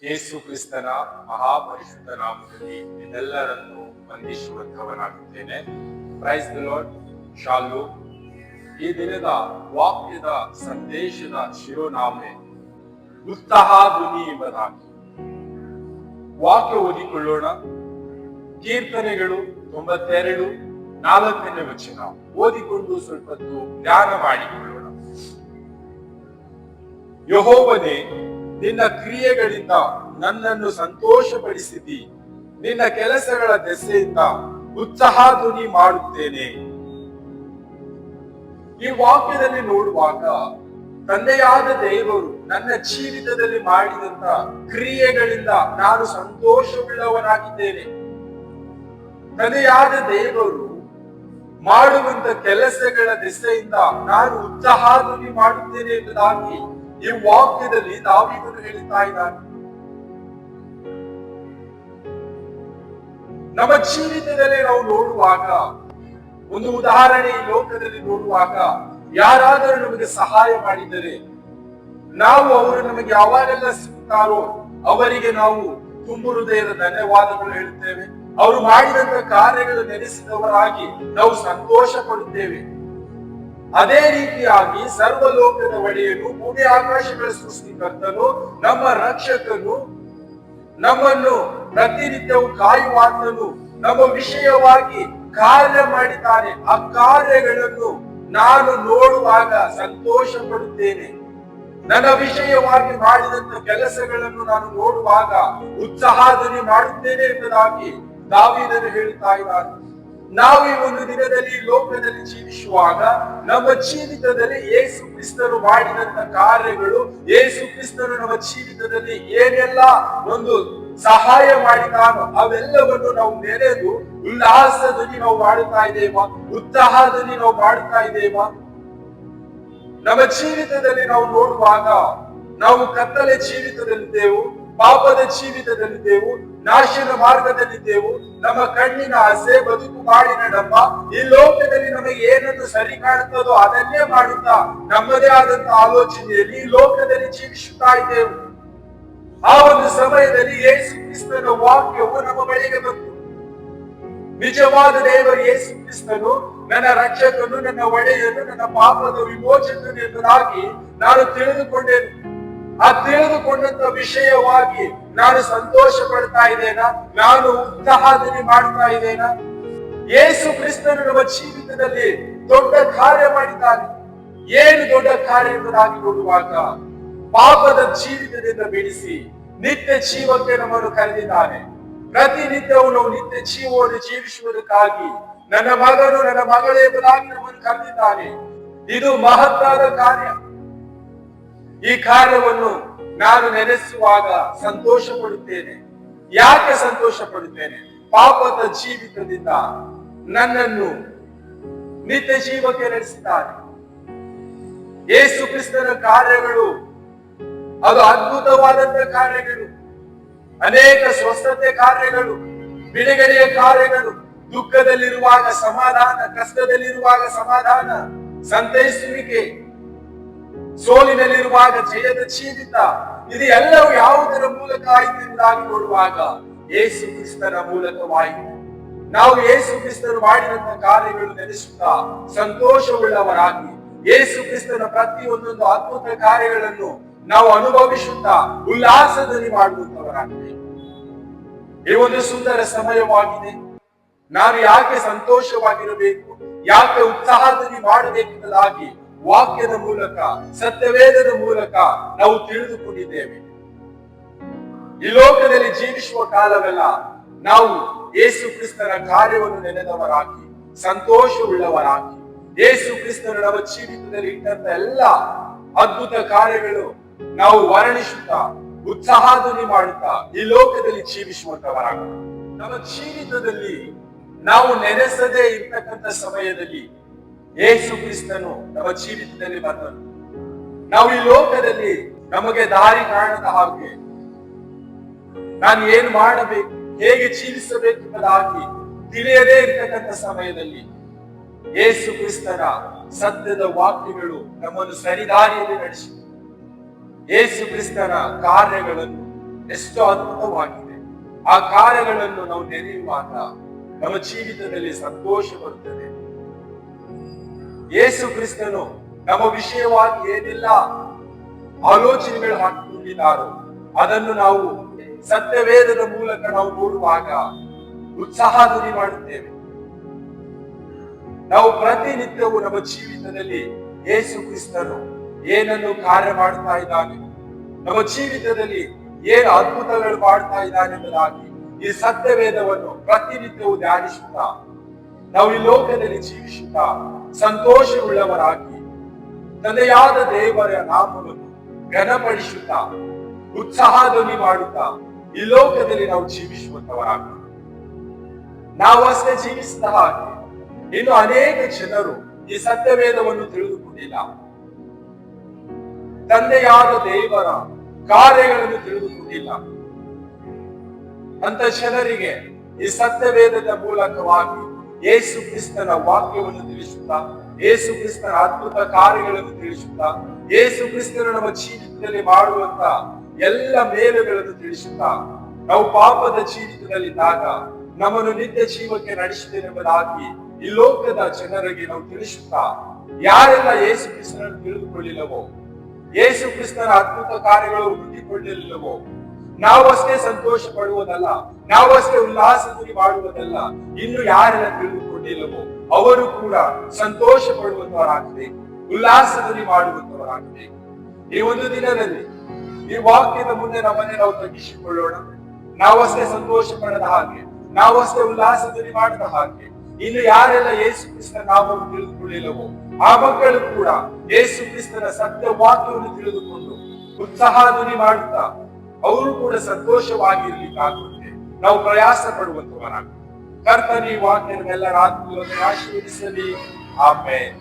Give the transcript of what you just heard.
ಯೇಸು ಕ್ರಿಸ್ತನ ಮಹಾಪರಿಶುದ್ಧ ನಾಮದಲ್ಲಿ ಇದೆಲ್ಲರನ್ನು ವಂದಿಸುವಂತವನಾಗುತ್ತೇನೆ. Praise the Lord. ಶಾಲು. ಈ ದಿನದ ವಾಕ್ಯದ ಸಂದೇಶದ ಶಿರೋನಾಮೆ ಉತ್ಸಾಹ ಧ್ವನಿ ಎಂಬುದಾಗಿ. ವಾಕ್ಯ ಓದಿಕೊಳ್ಳೋಣ. ಕೀರ್ತನೆಗಳು 92:4 ವಚನ ಓದಿಕೊಂಡು ಸ್ವಲ್ಪ ಧ್ಯಾನ ಮಾಡಿಕೊಳ್ಳೋಣ. ಯೆಹೋವನೇ, ನಿನ್ನ ಕ್ರಿಯೆಗಳಿಂದ ನನ್ನನ್ನು ಸಂತೋಷಪಡಿಸಿದಿ. ನಿನ್ನ ಕೆಲಸಗಳ ದೆಸೆಯಿಂದ ಉತ್ಸಾಹ ಧ್ವನಿ ಮಾಡುತ್ತೇನೆ. ಈ ವಾಕ್ಯದಲ್ಲಿ ನೋಡುವಾಗ ತಂದೆಯಾದ ದೇವರು ನನ್ನ ಜೀವಿತದಲ್ಲಿ ಮಾಡಿದಂತ ಕ್ರಿಯೆಗಳಿಂದ ನಾನು ಸಂತೋಷವುಳ್ಳವನಾಗಿದ್ದೇನೆ. ತಂದೆಯಾದ ದೇವರು ಮಾಡುವಂತ ಕೆಲಸಗಳ ದೆಸೆಯಿಂದ ನಾನು ಉತ್ಸಾಹ ಧ್ವನಿ ಮಾಡುತ್ತೇನೆ ಎಂಬುದಾಗಿ ಈ ವಾಕ್ಯದಲ್ಲಿ ದಾವೀದನು ಹೇಳುತ್ತಾ ಇದ್ದಾನೆ. ನಮ್ಮ ಜೀವಿತದಲ್ಲಿ ನಾವು ನೋಡುವಾಗ, ಒಂದು ಉದಾಹರಣೆ ಈ ಲೋಕದಲ್ಲಿ ನೋಡುವಾಗ, ಯಾರಾದರೂ ನಮಗೆ ಸಹಾಯ ಮಾಡಿದರೆ ನಾವು ಅವರು ನಮಗೆ ಯಾವಾಗೆಲ್ಲ ಸಿಗ್ತಾರೋ ಅವರಿಗೆ ನಾವು ತುಂಬು ಹೃದಯದ ಧನ್ಯವಾದಗಳು ಹೇಳುತ್ತೇವೆ. ಅವರು ಮಾಡಿದಂತ ಕಾರ್ಯಗಳು ನೆನೆಸಿದವರಾಗಿ ನಾವು ಸಂತೋಷ ಪಡುತ್ತೇವೆ. ಅದೇ ರೀತಿಯಾಗಿ ಸರ್ವಲೋಕದ ಒಡೆಯನು, ಭೂಮಿ ಆಕಾಶಗಳ ಸೃಷ್ಟಿಕರ್ತನು, ನಮ್ಮ ರಕ್ಷಕನು, ನಮ್ಮನ್ನು ಪ್ರತಿನಿತ್ಯವೂ ಕಾಯುವಾತನು ನಮ್ಮ ವಿಷಯವಾಗಿ ಕಾರ್ಯ ಮಾಡಿದ್ದಾನೆ. ಆ ಕಾರ್ಯಗಳನ್ನು ನಾನು ನೋಡುವಾಗ ಸಂತೋಷ ಪಡುತ್ತೇನೆ. ನನ್ನ ವಿಷಯವಾಗಿ ಮಾಡಿದಂತ ಕೆಲಸಗಳನ್ನು ನಾನು ನೋಡುವಾಗ ಉತ್ಸಾಹದಲ್ಲಿ ಮಾಡುತ್ತೇನೆ ಎಂಬುದಾಗಿ ದಾವೀದನು ಹೇಳುತ್ತಾ ಇದ್ದಾನೆ. ನಾವು ಈ ಒಂದು ದಿನದಲ್ಲಿ ಲೋಕದಲ್ಲಿ ಜೀವಿಸುವಾಗ ನಮ್ಮ ಜೀವಿತದಲ್ಲಿ ಯೇಸು ಕ್ರಿಸ್ತನು ಮಾಡಿದಂತ ಕಾರ್ಯಗಳು, ಯೇಸು ಕ್ರಿಸ್ತನು ನಮ್ಮ ಜೀವಿತದಲ್ಲಿ ಏನೆಲ್ಲ ಒಂದು ಸಹಾಯ ಮಾಡಿದಾನೋ ಅವೆಲ್ಲವನ್ನು ನಾವು ನೆನೆದು ಉಲ್ಲಾಸದಲ್ಲಿ ನಾವು ಮಾಡುತ್ತಾ ಇದ್ದೇವಾ? ಉತ್ಸಾಹದಲ್ಲಿ ನಾವು ಮಾಡುತ್ತಾ ಇದ್ದೇವಾ? ನಮ್ಮ ಜೀವಿತದಲ್ಲಿ ನಾವು ನೋಡುವಾಗ ನಾವು ಕತ್ತಲೆ ಜೀವಿತದಲ್ಲಿದ್ದೆವು, ಪಾಪದ ಜೀವಿತದಲ್ಲಿದ್ದೆವು, ನಾಶನ ಮಾರ್ಗದಲ್ಲಿದ್ದೆವು. ನಮ್ಮ ಕಣ್ಣಿನ ಆಸೆ, ಬದುಕು ಮಾಡಿನ ಡಬ್ಬ, ಈ ಲೋಕದಲ್ಲಿ ನಮಗೆ ಏನನ್ನು ಸರಿ ಕಾಣುತ್ತದೋ ಅದನ್ನೇ ಮಾಡುತ್ತಾ ನಮ್ಮದೇ ಆದಂತ ಆಲೋಚನೆಯಲ್ಲಿ ಈ ಲೋಕದಲ್ಲಿ ಜೀವಿಸುತ್ತಾ ಇದ್ದೆವು. ಆ ಒಂದು ಸಮಯದಲ್ಲಿ ಯೇಸು ಕ್ರಿಸ್ತನ ವಾಕ್ಯವು ನಮ್ಮ ಬಳಿಗೆ ಬಂತು. ನಿಜವಾದ ದೇವರು ಯೇಸು ಕ್ರಿಸ್ತನು ನನ್ನ ರಕ್ಷಕನು, ನನ್ನ ಒಡೆಯನು, ನನ್ನ ಪಾಪದ ವಿಮೋಚಕನು ಎಂಬುದಾಗಿ ನಾನು ತಿಳಿದುಕೊಂಡೇನು. ಆ ತಿಳಿದುಕೊಂಡಂತ ವಿಷಯವಾಗಿ ನಾನು ಸಂತೋಷ ಪಡ್ತಾ ಇದ್ದೇನಾ? ನಾನು ಉತ್ಸಾಹದಲ್ಲಿ ಮಾಡ್ತಾ ಇದ್ದೇನಾ? ಯೇಸು ಕ್ರಿಸ್ತನು ನಮ್ಮ ಜೀವಿತದಲ್ಲಿ ದೊಡ್ಡ ಕಾರ್ಯ ಮಾಡಿದ್ದಾನೆ. ಏನು ದೊಡ್ಡ ಕಾರ್ಯ ಎಂಬುದಾಗಿ ನೋಡುವಾಗ, ಪಾಪದ ಜೀವಿತದಿಂದ ಬಿಡಿಸಿ ನಿತ್ಯ ಜೀವಕ್ಕೆ ನಮ್ಮನ್ನು ಕರೆದಿದ್ದಾನೆ. ಪ್ರತಿನಿತ್ಯವೂ ನಾವು ನಿತ್ಯ ಜೀವವನ್ನು ಜೀವಿಸುವುದಕ್ಕಾಗಿ ನನ್ನ ಮಗನು, ನನ್ನ ಮಗಳೇ ಎಂಬುದಾಗಿ ನಮ್ಮನ್ನು ಕರೆದಿದ್ದಾನೆ. ಇದು ಮಹತ್ತಾದ ಕಾರ್ಯ. ಈ ಕಾರ್ಯವನ್ನು ನಾನು ನೆನೆಸುವಾಗ ಸಂತೋಷ ಪಡುತ್ತೇನೆ. ಯಾಕೆ ಸಂತೋಷ ಪಡುತ್ತೇನೆ? ಪಾಪದ ಜೀವಿತದಿಂದ ನನ್ನನ್ನು ನಿತ್ಯ ಜೀವಕ್ಕೆ ನಡೆಸಿದ್ದಾನೆ. ಯೇಸು ಕ್ರಿಸ್ತನ ಕಾರ್ಯಗಳು ಅದು ಅದ್ಭುತವಾದಂತ ಕಾರ್ಯಗಳು. ಅನೇಕ ಸ್ವಸ್ಥತೆ ಕಾರ್ಯಗಳು, ಬಿಡುಗಡೆಯ ಕಾರ್ಯಗಳು, ದುಃಖದಲ್ಲಿರುವಾಗ ಸಮಾಧಾನ, ಕಷ್ಟದಲ್ಲಿರುವಾಗ ಸಮಾಧಾನ, ಸಂತೈಸುವಿಕೆ, ಸೋಲಿನಲ್ಲಿರುವಾಗ ಜಯದ ಜೀವಿತ, ಇದು ಎಲ್ಲವೂ ಯಾವುದರ ಮೂಲಕ ಆಯಿತು ಎಂಬುದಾಗಿ ನೋಡುವಾಗ ಯೇಸು ಕ್ರಿಸ್ತನ ಮೂಲಕವಾಯಿತು. ನಾವು ಯೇಸು ಕ್ರಿಸ್ತನು ಮಾಡಿದಂತ ಕಾರ್ಯಗಳು ನೆನೆಸುತ್ತಾ ಸಂತೋಷವುಳ್ಳವರಾಗಿ ಯೇಸು ಕ್ರಿಸ್ತನ ಪ್ರತಿಯೊಂದೊಂದು ಅದ್ಭುತ ಕಾರ್ಯಗಳನ್ನು ನಾವು ಅನುಭವಿಸುತ್ತಾ ಉಲ್ಲಾಸದಲ್ಲಿ ಮಾಡುವಂತವರಾಗಿದೆ. ಈ ಒಂದು ಸುಂದರ ಸಮಯವಾಗಿದೆ. ನಾನು ಯಾಕೆ ಸಂತೋಷವಾಗಿರಬೇಕು, ಯಾಕೆ ಉತ್ಸಾಹದಲ್ಲಿ ಮಾಡಬೇಕೆಂಬುದಾಗಿ ವಾಕ್ಯದ ಮೂಲಕ, ಸತ್ಯವೇದದ ಮೂಲಕ ನಾವು ತಿಳಿದುಕೊಂಡಿದ್ದೇವೆ. ಈ ಲೋಕದಲ್ಲಿ ಜೀವಿಸುವ ಕಾಲವೆಲ್ಲ ನಾವು ಯೇಸು ಕ್ರಿಸ್ತನ ಕಾರ್ಯವನ್ನು ನೆನೆದವರಾಗಿ ಸಂತೋಷವುಳ್ಳವರಾಗಿ ಯೇಸು ಕ್ರಿಸ್ತನ ನಮ್ಮ ಜೀವಿತದಲ್ಲಿ ಇಟ್ಟಂತ ಎಲ್ಲ ಅದ್ಭುತ ಕಾರ್ಯಗಳು ನಾವು ವರ್ಣಿಸುತ್ತಾ ಉತ್ಸಾಹದಲ್ಲಿ ಮಾಡುತ್ತಾ ಈ ಲೋಕದಲ್ಲಿ ಜೀವಿಸುವಂತವರಾಗ, ನಮ್ಮ ಜೀವಿತದಲ್ಲಿ ನಾವು ನೆನೆಸದೇ ಇರ್ತಕ್ಕಂಥ ಸಮಯದಲ್ಲಿ ಯೇಸು ಕ್ರಿಸ್ತನು ನಮ್ಮ ಜೀವಿತದಲ್ಲಿ ಬಂದನು. ನಾವು ಈ ಲೋಕದಲ್ಲಿ ನಮಗೆ ದಾರಿ ಕಾಣದ ಹಾಗೆ, ನಾನು ಏನು ಮಾಡಬೇಕು, ಹೇಗೆ ಜೀವಿಸಬೇಕು ಎಂಬುದಾಗಿ ತಿಳಿಯದೇ ಇರ್ತಕ್ಕಂಥ ಸಮಯದಲ್ಲಿ ಯೇಸು ಕ್ರಿಸ್ತನ ಸತ್ಯದ ವಾಕ್ಯಗಳು ನಮ್ಮನ್ನು ಸರಿದಾರಿಯಲ್ಲಿ ನಡೆಸಿತು. ಯೇಸು ಕ್ರಿಸ್ತನ ಕಾರ್ಯಗಳನ್ನು ಎಷ್ಟು ಅದ್ಭುತವಾಗಿದೆ. ಆ ಕಾರ್ಯಗಳನ್ನು ನಾವು ನೆನೆಯುವಾಗ ನಮ್ಮ ಜೀವಿತದಲ್ಲಿ ಸಂತೋಷ ಬರುತ್ತದೆ. ಯೇಸು ಕ್ರಿಸ್ತನು ನಮ್ಮ ವಿಷಯವಾಗಿ ಏನೆಲ್ಲ ಆಲೋಚನೆಗಳು ಹಾಕಿಕೊಂಡಿದ್ದಾರೋ ಅದನ್ನು ನಾವು ಸತ್ಯವೇದದ ಮೂಲಕ ನಾವು ನೋಡುವಾಗ ಉತ್ಸಾಹಧ್ವನಿ ಮಾಡುತ್ತೇವೆ. ನಾವು ಪ್ರತಿನಿತ್ಯವೂ ನಮ್ಮ ಜೀವಿತದಲ್ಲಿ ಯೇಸು ಕ್ರಿಸ್ತನು ಏನನ್ನು ಕಾರ್ಯ ಮಾಡ್ತಾ ಇದ್ದಾನೆ, ನಮ್ಮ ಜೀವಿತದಲ್ಲಿ ಏನು ಅದ್ಭುತಗಳು ಮಾಡ್ತಾ ಇದ್ದಾನೆ ಎಂಬುದಾಗಿ ಈ ಸತ್ಯವೇದವನ್ನು ಪ್ರತಿನಿತ್ಯವೂ ಧ್ಯಾನಿಸುತ್ತಾ ನಾವು ಈ ಲೋಕದಲ್ಲಿ ಜೀವಿಸುತ್ತಾ ಸಂತೋಷವುಳ್ಳವರಾಗಿ ತಂದೆಯಾದ ದೇವರ ನಾಮವನ್ನು ಘನಪಡಿಸುತ್ತಾ ಉತ್ಸಾಹಧ್ವನಿ ಮಾಡುತ್ತಾ ಈ ಲೋಕದಲ್ಲಿ ನಾವು ಜೀವಿಸುವಂತವರಾಗ. ನಾವು ಅಷ್ಟೇ ಜೀವಿಸಿದ ಹಾಗೆ ಇನ್ನು ಅನೇಕ ಜನರು ಈ ಸತ್ಯವೇದವನ್ನು ತಿಳಿದುಕೊಂಡಿಲ್ಲ, ತಂದೆಯಾದ ದೇವರ ಕಾರ್ಯಗಳನ್ನು ತಿಳಿದುಕೊಂಡಿಲ್ಲ. ಅಂತ ಜನರಿಗೆ ಈ ಸತ್ಯವೇದದ ಮೂಲಕವಾಗಿ ಯೇಸು ಕ್ರಿಸ್ತನ ವಾಕ್ಯವನ್ನು ತಿಳಿಸುತ್ತಾ, ಯೇಸು ಕ್ರಿಸ್ತನ ಅದ್ಭುತ ಕಾರ್ಯಗಳನ್ನು ತಿಳಿಸುತ್ತಾ, ಯೇಸು ಕ್ರಿಸ್ತನು ನಮ್ಮ ಜೀವಿತದಲ್ಲಿ ಮಾಡುವಂತ ಎಲ್ಲ ಮೇಲುಗಳನ್ನು ತಿಳಿಸುತ್ತಾ, ನಾವು ಪಾಪದ ಜೀವಿತದಲ್ಲಿದ್ದಾಗ ನಮ್ಮನ್ನು ನಿತ್ಯ ಜೀವಕ್ಕೆ ನಡೆಸುತ್ತೇನೆಂಬುದಾಗಿ ಈ ಲೋಕದ ಜನರಿಗೆ ನಾವು ತಿಳಿಸುತ್ತಾ, ಯಾರೆಲ್ಲ ಯೇಸು ಕ್ರಿಸ್ತನನ್ನು ತಿಳಿದುಕೊಳ್ಳಿಲ್ಲವೋ, ಯೇಸು ಕ್ರಿಸ್ತನ ಅದ್ಭುತ ಕಾರ್ಯಗಳು ಹುಟ್ಟಿಕೊಳ್ಳಲಿಲ್ಲವೋ, ನಾವಷ್ಟೇ ಸಂತೋಷ ಪಡುವುದಲ್ಲ, ನಾವಷ್ಟೇ ಉಲ್ಲಾಸದಲ್ಲಿ ಮಾಡುವುದಲ್ಲ, ಇನ್ನು ಯಾರೆಲ್ಲ ತಿಳಿದುಕೊಂಡಿಲ್ಲವೋ ಅವರು ಕೂಡ ಸಂತೋಷ ಪಡುವಂತವರಾಗಬೇಕು, ಉಲ್ಲಾಸದಲ್ಲಿ ಮಾಡುವಂತವರಾಗಬೇಕು. ಈ ಒಂದು ದಿನದಲ್ಲಿ ಈ ವಾಕ್ಯದ ಮುಂದೆ ನಮ್ಮನ್ನೇ ನಾವು ತಗ್ಗಿಸಿಕೊಳ್ಳೋಣ. ನಾವಷ್ಟೇ ಸಂತೋಷ ಪಡದ ಹಾಗೆ, ನಾವಷ್ಟೇ ಉಲ್ಲಾಸದಲ್ಲಿ ಮಾಡದ ಹಾಗೆ, ಇನ್ನು ಯಾರೆಲ್ಲ ಯೇಸು ಕ್ರಿಸ್ತನ ನಾಮವನ್ನು ತಿಳಿದುಕೊಳ್ಳಿಲ್ಲವೋ ಆ ಮಕ್ಕಳು ಕೂಡ ಯೇಸು ಕ್ರಿಸ್ತನ ಸತ್ಯ ವಾಕ್ಯವನ್ನು ತಿಳಿದುಕೊಂಡು ಉತ್ಸಾಹಧ್ವನಿ ಮಾಡುತ್ತಾ ಅವರು ಕೂಡ ಸಂತೋಷವಾಗಿರ್ಲಿಕ್ಕಾಗುತ್ತೆ ನಾವು ಪ್ರಯಾಸ ಪಡುವಂತವರಾಗ. ಕರ್ತನ ಈ ವಾಕ್ಯವೆಲ್ಲರ ಆತ್ಮವನ್ನು ಆಶೀರ್ವದಿಸಲಿ. ಆಮೆನ್.